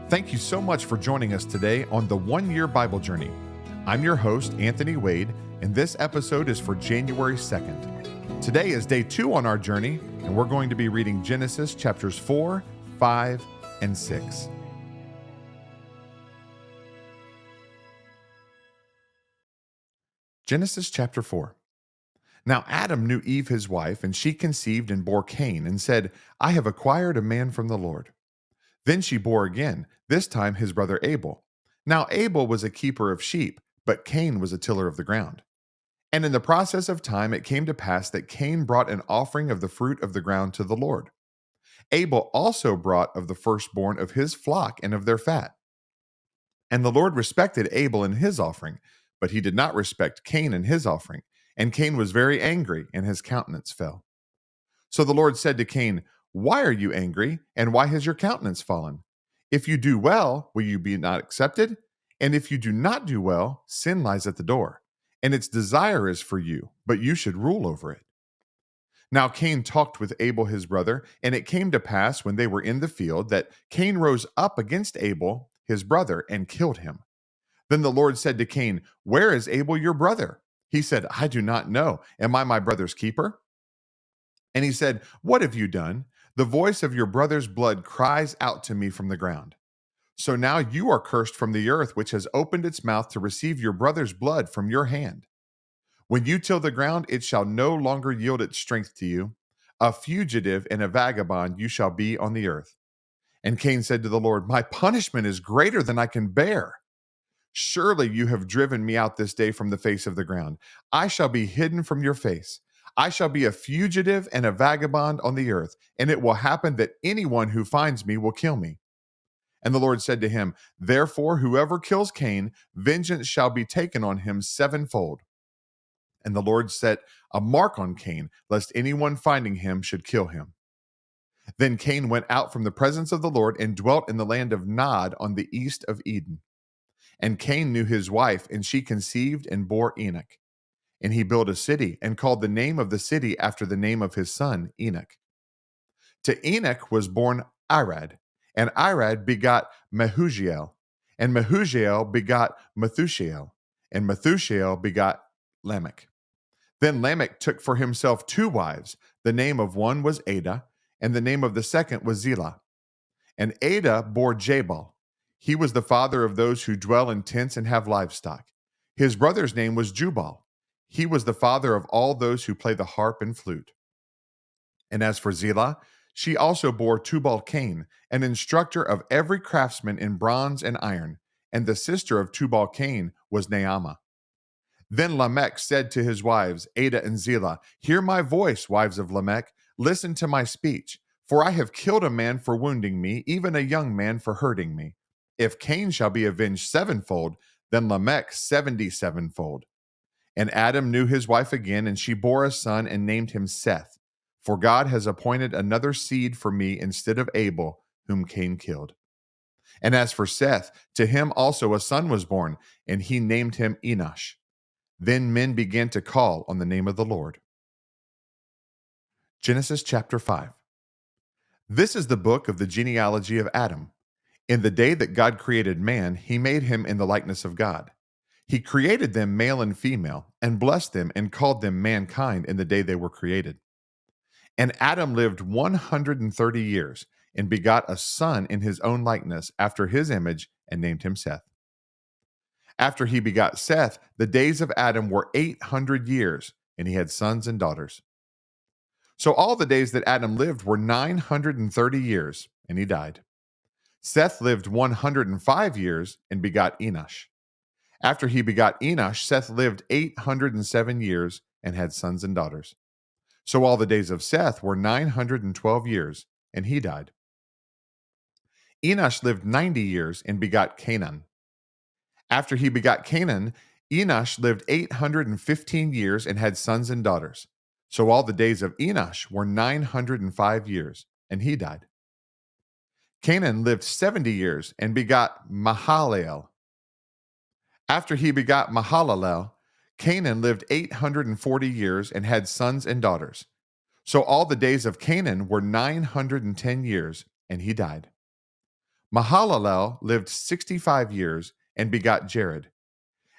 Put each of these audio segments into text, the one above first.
Thank you so much for joining us today on the 1 Year Bible Journey. I'm your host, Anthony Wade, and this episode is for January 2nd. Today is day 2 on our journey, and we're going to be reading Genesis chapters 4, 5, and 6. Genesis chapter 4. Now Adam knew Eve his wife, and she conceived and bore Cain, and said, I have acquired a man from the Lord. Then she bore again, this time his brother Abel. Now Abel was a keeper of sheep, but Cain was a tiller of the ground. And in the process of time it came to pass that Cain brought an offering of the fruit of the ground to the Lord. Abel also brought of the firstborn of his flock and of their fat. And the Lord respected Abel and his offering, but he did not respect Cain and his offering. And Cain was very angry, and his countenance fell. So the Lord said to Cain, Why are you angry, and why has your countenance fallen? If you do well, will you be not accepted? And if you do not do well, sin lies at the door, and its desire is for you, but you should rule over it. Now Cain talked with Abel his brother, and it came to pass when they were in the field that Cain rose up against Abel his brother and killed him. Then the Lord said to Cain, Where is Abel your brother? He said, I do not know. Am I my brother's keeper? And he said, What have you done? The voice of your brother's blood cries out to me from the ground. So now you are cursed from the earth, which has opened its mouth to receive your brother's blood from your hand. When you till the ground, it shall no longer yield its strength to you. A fugitive and a vagabond you shall be on the earth. And Cain said to the Lord, My punishment is greater than I can bear. Surely you have driven me out this day from the face of the ground. I shall be hidden from your face. I shall be a fugitive and a vagabond on the earth, and it will happen that anyone who finds me will kill me. And the Lord said to him, Therefore, whoever kills Cain, vengeance shall be taken on him sevenfold. And the Lord set a mark on Cain, lest anyone finding him should kill him. Then Cain went out from the presence of the Lord and dwelt in the land of Nod on the east of Eden. And Cain knew his wife, and she conceived and bore Enoch. And he built a city, and called the name of the city after the name of his son, Enoch. To Enoch was born Irad, and Irad begot Mehujael, and Mehujael begot Methushael, and Methushael begot Lamech. Then Lamech took for himself 2 wives. The name of one was Ada, and the name of the second was Zillah. And Ada bore Jabal. He was the father of those who dwell in tents and have livestock. His brother's name was Jubal. He was the father of all those who play the harp and flute. And as for Zillah, she also bore Tubal-Cain, an instructor of every craftsman in bronze and iron, and the sister of Tubal-Cain was Naamah. Then Lamech said to his wives, Ada and Zillah, Hear my voice, wives of Lamech, listen to my speech, for I have killed a man for wounding me, even a young man for hurting me. If Cain shall be avenged sevenfold, then Lamech 77-fold. And Adam knew his wife again, and she bore a son and named him Seth. For God has appointed another seed for me instead of Abel, whom Cain killed. And as for Seth, to him also a son was born, and he named him Enosh. Then men began to call on the name of the Lord. Genesis chapter 5. This is the book of the genealogy of Adam. In the day that God created man, he made him in the likeness of God. He created them male and female, and blessed them and called them mankind in the day they were created. And Adam lived 130 years, and begot a son in his own likeness after his image, and named him Seth. After he begot Seth, the days of Adam were 800 years, and he had sons and daughters. So all the days that Adam lived were 930 years, and he died. Seth lived 105 years and begot Enosh. After he begot Enosh, Seth lived 807 years and had sons and daughters. So all the days of Seth were 912 years, and he died. Enosh lived 90 years and begot Canaan. After he begot Canaan, Enosh lived 815 years and had sons and daughters. So all the days of Enosh were 905 years, and he died. Canaan lived 70 years and begot Mahalalel. After he begot Mahalalel, Canaan lived 840 years and had sons and daughters. So all the days of Canaan were 910 years, and he died. Mahalalel lived 65 years and begot Jared.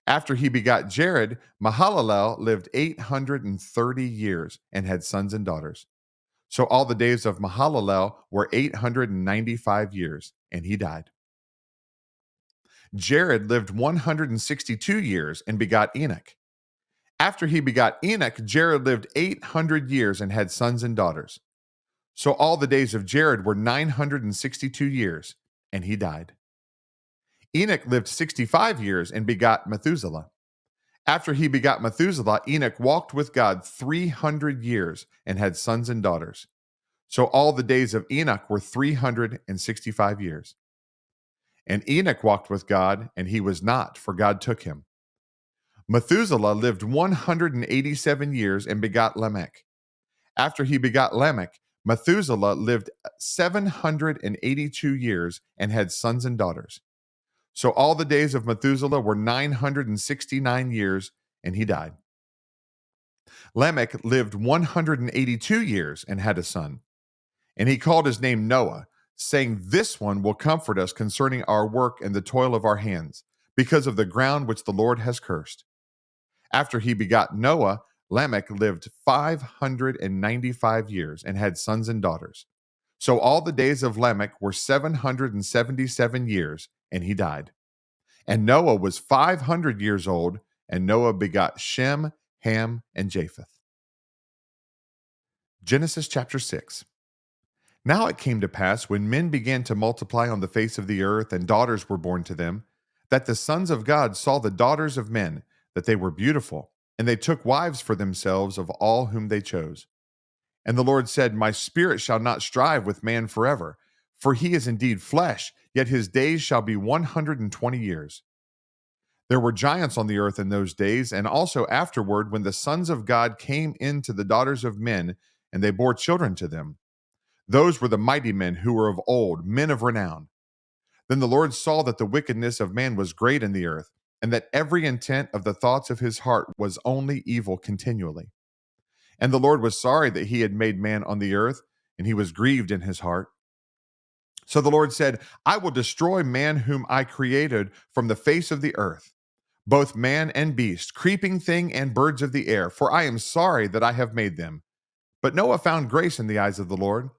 After he begot Jared, Mahalalel lived 830 years and had sons and daughters. So all the days of Mahalalel were 895 years, and he died. Jared lived 162 years and begot Enoch. After he begot Enoch, Jared lived 800 years and had sons and daughters. So all the days of Jared were 962 years, and he died. Enoch lived 65 years and begot Methuselah. After he begot Methuselah, Enoch walked with God 300 years and had sons and daughters. So all the days of Enoch were 365 years. And Enoch walked with God, and he was not, for God took him. Methuselah lived 187 years and begot Lamech. After he begot Lamech, Methuselah lived 782 years and had sons and daughters. So all the days of Methuselah were 969 years, and he died. Lamech lived 182 years and had a son. And he called his name Noah, saying, "This one will comfort us concerning our work and the toil of our hands, because of the ground which the Lord has cursed." After he begot Noah, Lamech lived 595 years and had sons and daughters. So all the days of Lamech were 777 years, and he died. And Noah was 500 years old, and Noah begot Shem, Ham, and Japheth. Genesis chapter 6. Now it came to pass, when men began to multiply on the face of the earth, and daughters were born to them, that the sons of God saw the daughters of men, that they were beautiful, and they took wives for themselves of all whom they chose. And the Lord said, "My spirit shall not strive with man forever, for he is indeed flesh, yet his days shall be 120 years. There were giants on the earth in those days, and also afterward, when the sons of God came in to the daughters of men, and they bore children to them. Those were the mighty men who were of old, men of renown. Then the Lord saw that the wickedness of man was great in the earth, and that every intent of the thoughts of his heart was only evil continually. And the Lord was sorry that he had made man on the earth, and he was grieved in his heart. So the Lord said, "I will destroy man whom I created from the face of the earth, both man and beast, creeping thing and birds of the air, for I am sorry that I have made them." But Noah found grace in the eyes of the Lord.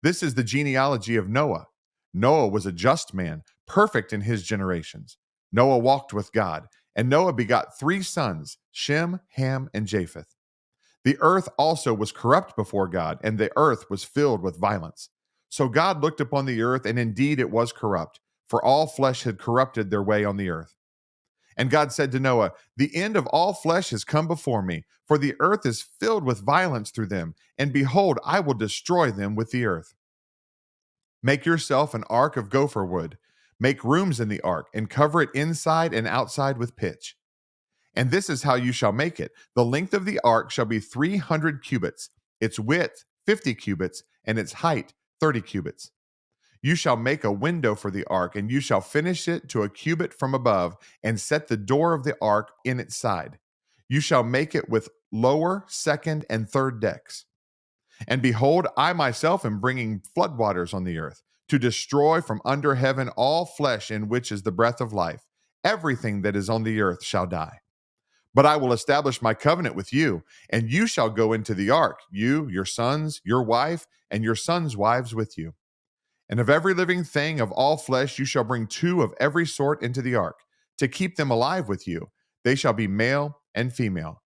This is the genealogy of Noah. Noah was a just man, perfect in his generations. Noah walked with God, and Noah begot 3 sons, Shem, Ham, and Japheth. The earth also was corrupt before God, and the earth was filled with violence. So God looked upon the earth, and indeed it was corrupt, for all flesh had corrupted their way on the earth. And God said to Noah, "The end of all flesh has come before me, for the earth is filled with violence through them, and behold, I will destroy them with the earth. Make yourself an ark of gopher wood. Make rooms in the ark, and cover it inside and outside with pitch. And this is how you shall make it. The length of the ark shall be 300 cubits, its width 50 cubits, and its height 30 cubits. You shall make a window for the ark, and you shall finish it to a cubit from above, and set the door of the ark in its side. You shall make it with lower, second, and third decks. And behold, I myself am bringing floodwaters on the earth, to destroy from under heaven all flesh in which is the breath of life. Everything that is on the earth shall die. But I will establish my covenant with you, and you shall go into the ark, you, your sons, your wife, and your sons' wives with you. And of every living thing of all flesh you shall bring 2 of every sort into the ark, to keep them alive with you. They shall be male and female.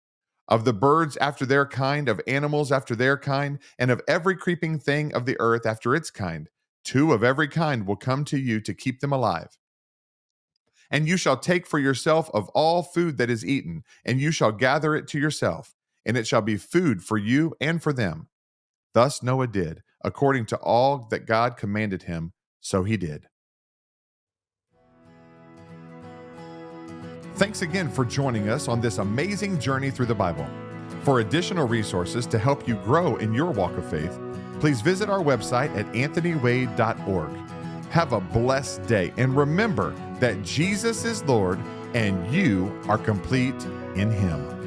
Of the birds after their kind, of animals after their kind, and of every creeping thing of the earth after its kind, 2 of every kind will come to you to keep them alive. And you shall take for yourself of all food that is eaten, and you shall gather it to yourself, and it shall be food for you and for them." Thus Noah did, according to all that God commanded him, so he did. Thanks again for joining us on this amazing journey through the Bible. For additional resources to help you grow in your walk of faith, please visit our website at anthonywade.org. Have a blessed day, and remember that Jesus is Lord and you are complete in Him.